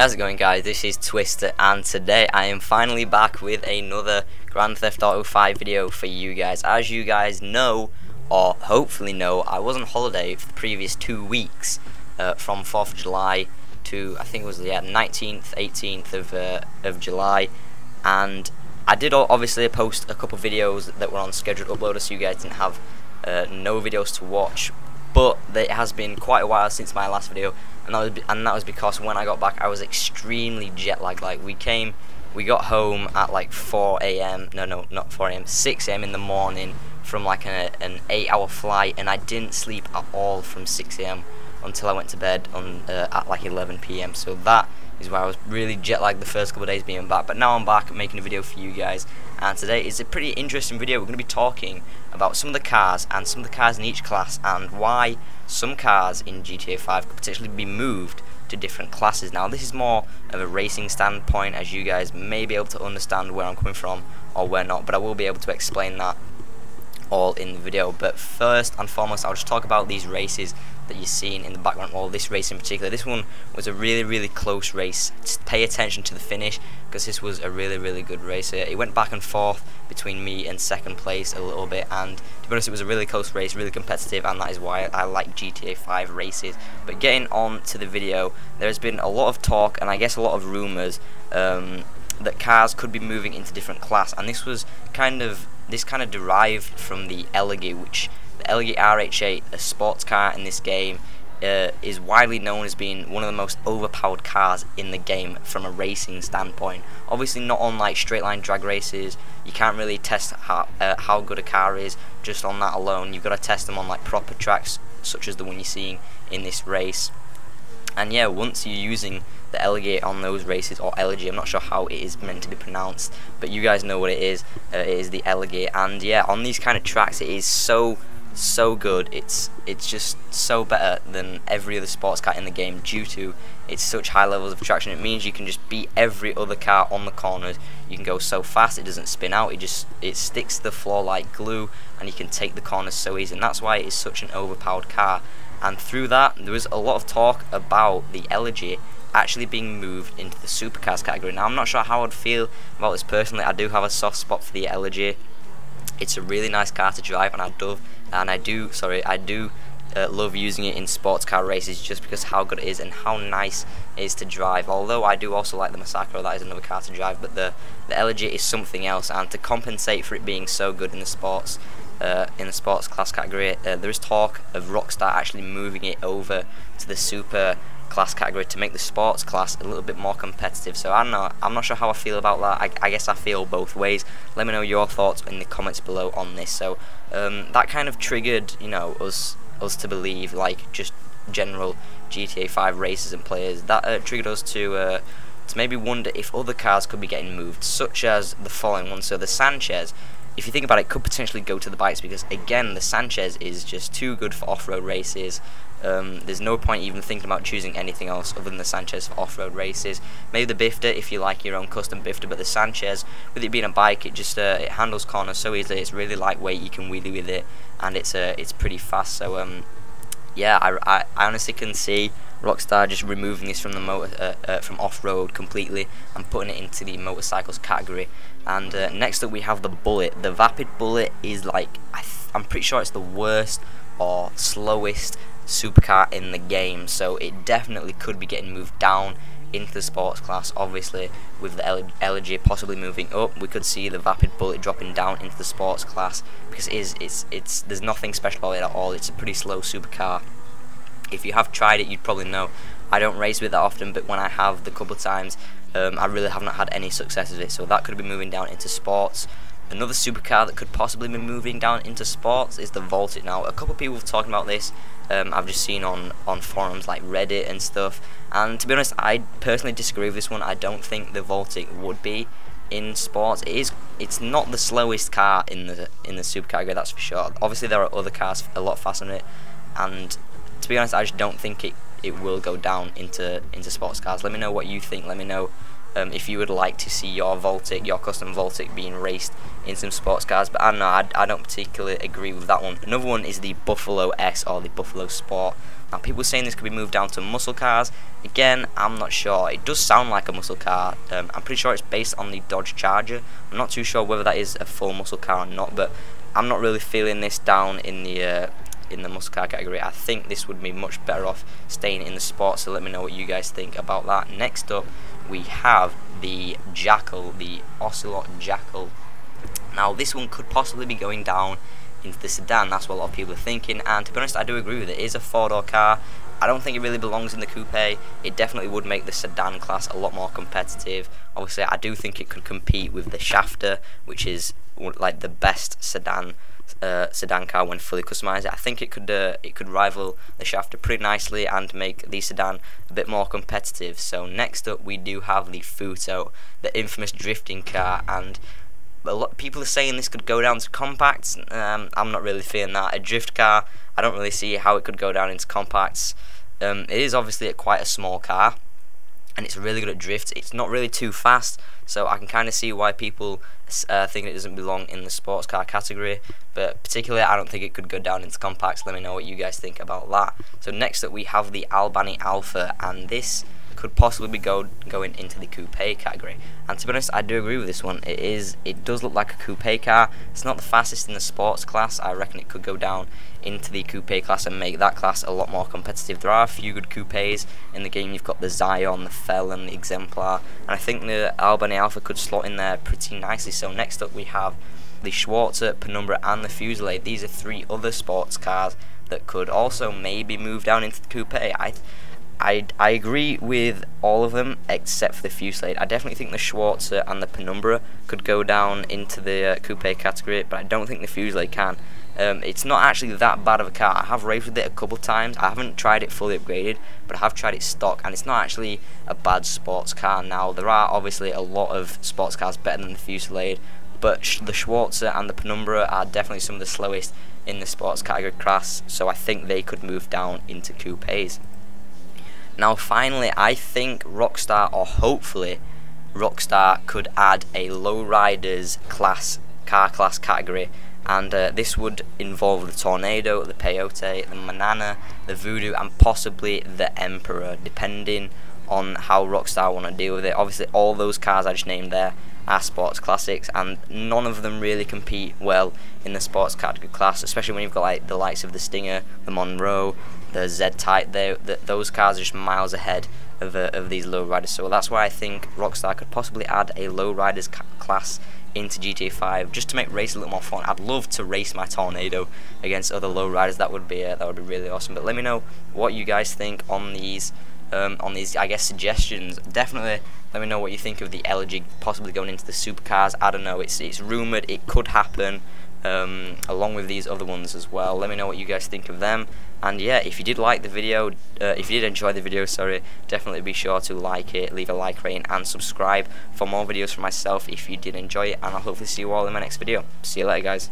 How's it going, guys? This is Twister, and today I am finally back with another Grand Theft Auto 5 video for you guys. As you guys know, or hopefully know, I was on holiday for the previous 2 weeks, from 4th of July to, I think it was the 19th, 18th of July, and I did obviously post a couple videos that were on scheduled uploader, so you guys didn't have no videos to watch. But it has been quite a while since my last video, and that was because when I got back I was extremely jet lagged. Like we got home at like 4 AM, no not 4 AM, 6 AM in the morning from like an 8-hour flight, and I didn't sleep at all from 6 AM until I went to bed at like 11 PM. So that is why I was really jet lagged the first couple of days being back. But now I'm back making a video for you guys, and today is a pretty interesting video. We're going to be talking about some of the cars and some of the cars in each class, and why some cars in GTA 5 could potentially be moved to different classes. Now this is more of a racing standpoint, as you guys may be able to understand where I'm coming from or where not, but I will be able to explain that all in the video. But first and foremost, I'll just talk about these races that you're seeing in the background. Well, this race in particular, this one was a really close race. Just pay attention to the finish, because this was a really good race. It went back and forth between me and second place a little bit, and to be honest, it was a really close race, really competitive, and that is why I like GTA 5 races. But getting on to the video, there's been a lot of talk, and I guess a lot of rumours, that cars could be moving into different class, and this kind of derived from the Elegy, which the Elegy RH8, a sports car in this game, is widely known as being one of the most overpowered cars in the game from a racing standpoint. Obviously not on like straight line drag races, you can't really test how good a car is just on that alone. You've got to test them on like proper tracks such as the one you're seeing in this race. And yeah, once you're using the Elegy on those races, or Elegy, I'm not sure how it is meant to be pronounced, but you guys know what it is the Elegy. And yeah, on these kind of tracks, it is so good. It's just so better than every other sports car in the game due to its such high levels of traction. It means you can just beat every other car on the corners. You can go so fast, it doesn't spin out, it sticks to the floor like glue, and you can take the corners so easy, and that's why it is such an overpowered car. And through that, there was a lot of talk about the Elegy actually being moved into the supercars category. Now I'm not sure how I'd feel about this personally. I do have a soft spot for the Elegy. It's a really nice car to drive, and I do love using it in sports car races just because how good it is and how nice it is to drive. Although I do also like the Massacre, that is another car to drive, but the Elegy is something else. And to compensate for it being so good in the sports class category, there is talk of Rockstar actually moving it over to the super class category to make the sports class a little bit more competitive. So I don't know, I'm not sure how I feel about that. I guess I feel both ways. Let me know your thoughts in the comments below on this. So that kind of triggered, you know, us to believe, like just general GTA 5 racers and players, that triggered us to maybe wonder if other cars could be getting moved, such as the following one. So the Sanchez, if you think about it, could potentially go to the bikes, because again, the Sanchez is just too good for off-road races. There's no point even thinking about choosing anything else other than the Sanchez for off-road races. Maybe the Bifter if you like your own custom Bifter, but the Sanchez, with it being a bike, it just it handles corners so easily. It's really lightweight, you can wheelie with it, and it's pretty fast. So yeah, I honestly can see Rockstar just removing this from the from off-road completely and putting it into the motorcycles category. And next up we have the Bullet. The Vapid Bullet is like, I'm pretty sure it's the worst or slowest supercar in the game, so it definitely could be getting moved down into the sports class. Obviously with the Elegy possibly moving up, we could see the Vapid Bullet dropping down into the sports class, because there's nothing special about it at all. It's a pretty slow supercar. If you have tried it, you'd probably know. I don't race with it that often, but when I have the couple of times, I really have not had any success with it, so that could be moving down into sports. Another supercar that could possibly be moving down into sports is the Voltic. Now, a couple of people have talked about this. I've just seen on forums like Reddit and stuff, and to be honest, I personally disagree with this one. I don't think the Voltic would be in sports. It's not the slowest car in the super category, that's for sure. Obviously there are other cars a lot faster than it, and to be honest, I just don't think it will go down into sports cars. Let me know what you think. Let me know if you would like to see your custom Voltic being raced in some sports cars. But I don't know, I don't particularly agree with that one. Another one is the Buffalo S or the Buffalo Sport. Now people are saying this could be moved down to muscle cars. Again, I'm not sure. It does sound like a muscle car. I'm pretty sure it's based on the Dodge Charger. I'm not too sure whether that is a full muscle car or not, but I'm not really feeling this down in the muscle car category. I think this would be much better off staying in the sport, so let me know what you guys think about that. Next up, we have the Jackal, the Ocelot Jackal. Now this one could possibly be going down into the sedan. That's what a lot of people are thinking, and to be honest, I do agree with it. It is a four-door car. I don't think it really belongs in the coupe. It definitely would make the sedan class a lot more competitive. Obviously, I do think it could compete with the Schafter, which is like the best sedan car when fully customized. I think it could rival the Schafter pretty nicely and make the sedan a bit more competitive. So next up, we do have the Futo, the infamous drifting car, and a lot of people are saying this could go down to compacts. I'm not really feeling that. A drift car, I don't really see how it could go down into compacts. It is obviously quite a small car, and it's really good at drift. It's not really too fast, so I can kind of see why people think it doesn't belong in the sports car category. But particularly, I don't think it could go down into compacts. Let me know what you guys think about that. So next up, we have the Albani Alpha, and this could possibly be going into the coupe category. And to be honest, I do agree with this one. It does look like a coupe car. It's not the fastest in the sports class. I reckon it could go down into the coupe class and make that class a lot more competitive. There are a few good coupes in the game. You've got the Zion, the Fel, and the Exemplar, and I think the Albani Alpha could slot in there pretty nicely. So next up, we have the Schwarzer, Penumbra, and the Fusillade. These are three other sports cars that could also maybe move down into the coupe. I agree with all of them except for the Fusillade. I definitely think the Schwarzer and the Penumbra could go down into the coupe category, but I don't think the Fusillade can. It's not actually that bad of a car. I have raced with it a couple times. I haven't tried it fully upgraded, but I have tried it stock, and it's not actually a bad sports car. Now, there are obviously a lot of sports cars better than the Fusillade, but the Schwarzer and the Penumbra are definitely some of the slowest in the sports category class, so I think they could move down into coupes. Now finally, I think Rockstar, or hopefully Rockstar, could add a Lowriders car class category, and this would involve the Tornado, the Peyote, the Manana, the Voodoo, and possibly the Emperor, depending on how Rockstar want to deal with it. Obviously, all those cars I just named there are sports classics, and none of them really compete well in the sports category class, especially when you've got like the likes of the Stinger, the Monroe, the Z-Type. Those cars are just miles ahead of these Lowriders. So that's why I think Rockstar could possibly add a Lowriders class into GTA 5 just to make race a little more fun. I'd love to race my Tornado against other Lowriders. That would be really awesome. But let me know what you guys think on these I guess suggestions. Definitely let me know what you think of the Elegy possibly going into the supercars. I don't know, it's rumored it could happen, along with these other ones as well. Let me know what you guys think of them. And yeah, if you did like the video, if you did enjoy the video, sorry, definitely be sure to like it, leave a like rating, and subscribe for more videos from myself if you did enjoy it. And I'll hopefully see you all in my next video. See you later, guys.